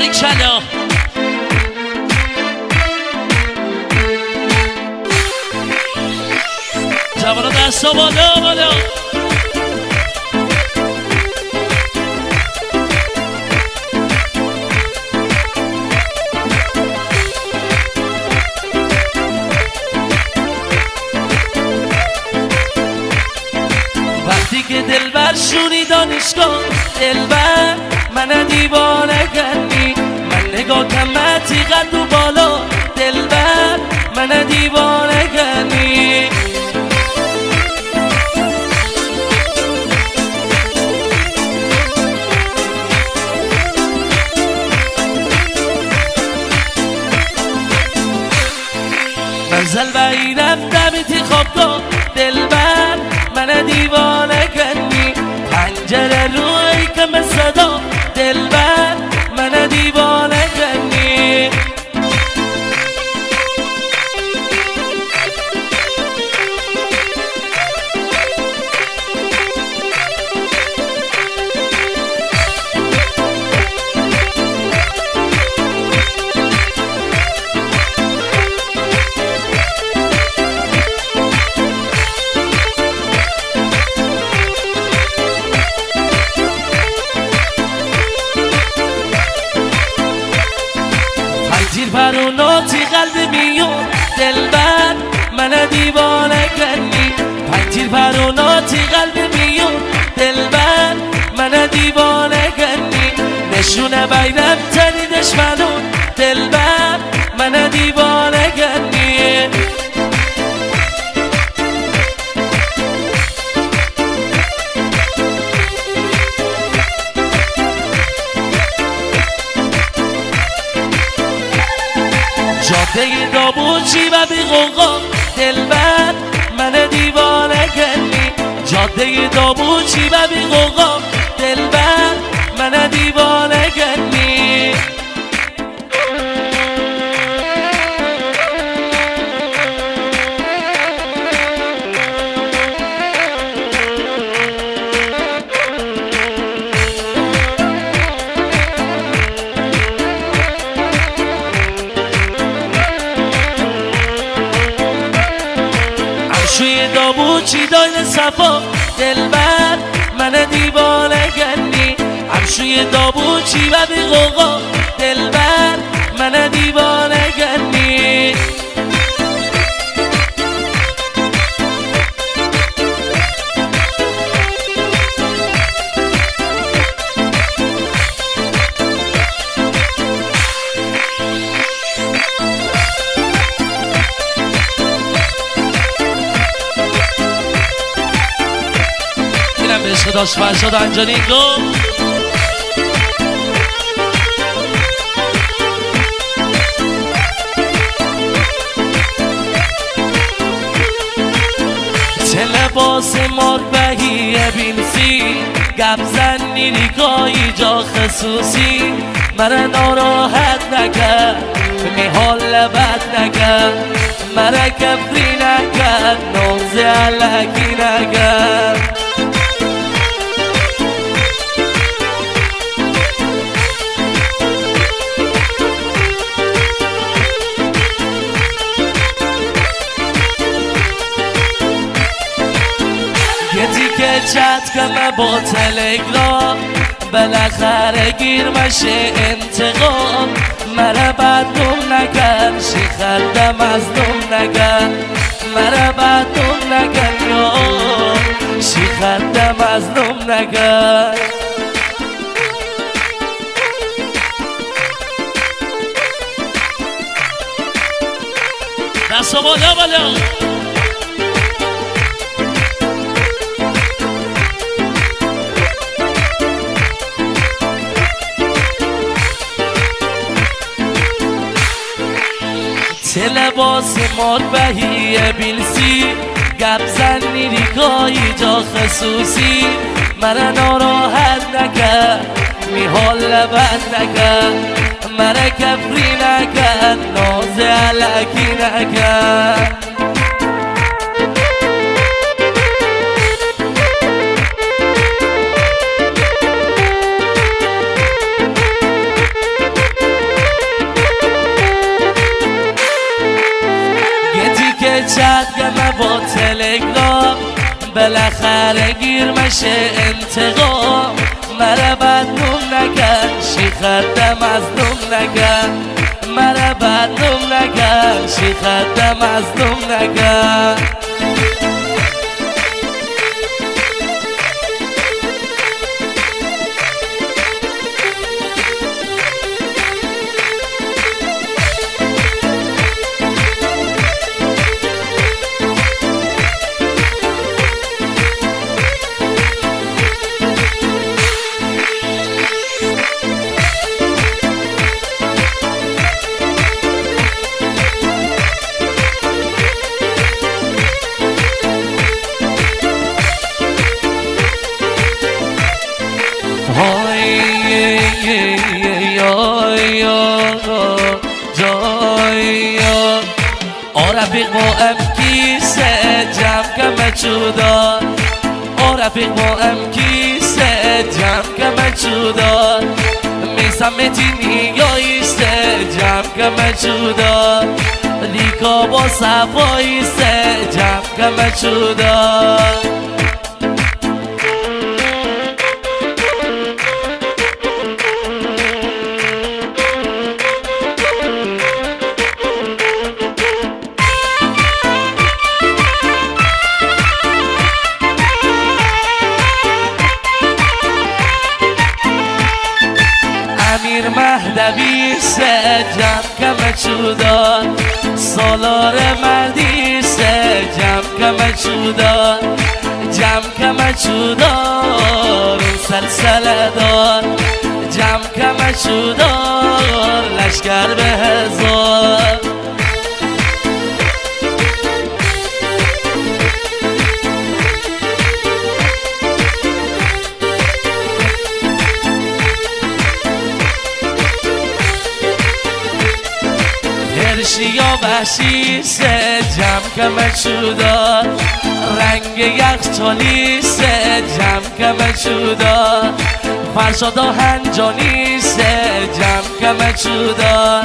باریکلا جوانا دستا بالا بالا وقتی که دلبر شونی دانشگاه دلبر من دیوانه کنی من نگاه کمتی قد و بالا دلبر من دیوانه کنی منزل بایی رفتم خوابگاه دلبر من دیوانه کنی پنجره روی کم صدا دلبر من دیوانه کنی زیر پروناتی قلب میون دلبر من دیوانه کنی پنجیر پروناتی قلب میون دلبر من دیوانه کنی نشونه بیرم تنی دشمنون دلبر من دیوانه کنی جاده دابوچی و بی غوغا دلبر من دیوانه کنی جاده دابوچی و بی غوغا دلبر من دیوانه کنی شوی دابوچی داین صفا دلبر من دیوانه کنی همشوی دابوچی و بی غوغا دلبر من دیوانه کنی به عشق داشت فرشاد انجانی گفت چه لباس مربهی بینسی گبزن نیریگایی جا خصوصی مرا ناراحت نکرد میحال لبت نکرد مرا کفری نکرد نوز علکی نکرد که چت کنه با تلگرام بالاخره گیر مشه انتقام مرا بدنم نکن شی خردم از نم نکن مرا بدنم نکن یا شی خردم از نم نکن دست بالا بالا چه لباس مربهی بیلسی گبزن نیریگایی جا خصوصی مرا ناراحت نکرد میحال لبت نکرد مرا کفری نکرد ناز علکی نکرد گرمه با تلگرام بالاخره گیر مشه انتقام مرا بدنوم نکن شیخت مظلوم نکن مرا بدنوم نکن شیخت مظلوم نکن رفیق با ام کیسه جمع کمه چودا رفیق با ام کیسه جمع کمه چودا میسم تینی یا ایسته جمع کمه چودا لیکا با صفا ایسته جمع کمه چودا امیر مهدوی سه جمع کمه چودان سالار مردی سه جمع کمه چودان جمع کمه چودان سلسله دار جمع کمه چودان لشکر به هزار یا وحشی سه جمع کمه چودا رنگ یخچالی سه جمع کمه چودا فرشادا هنجانی سه جمع کمه چودا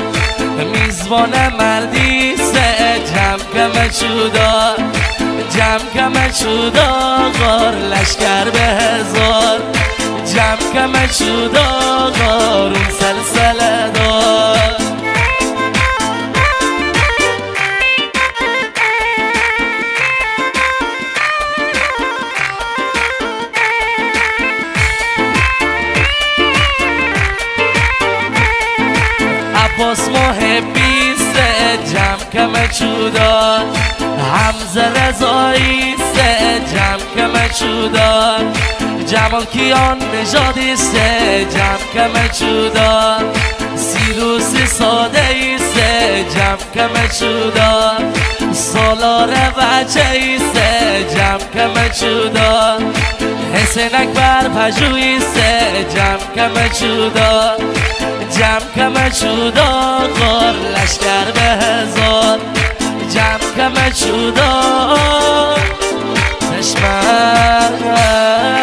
میزبان مردی سه جمع کمه چودا جمع کمه چودا غار لشکر به هزار جمع کمه چودا غار اون سلسله دار عباس محبی سه جمع کمه چودا حمزه رضایی سه جمع کمه چودا جمال کیان نژادی سه جمع کمه چودا سیروسی ساده ای سه جمع کمه چودا سالار بچه ای سه جمع کمه چودا حسین اکبر پژوهی سه جمع کمه چودا جمع کمه چودا غار لشکر به هزار جمع کمه چودا چشمه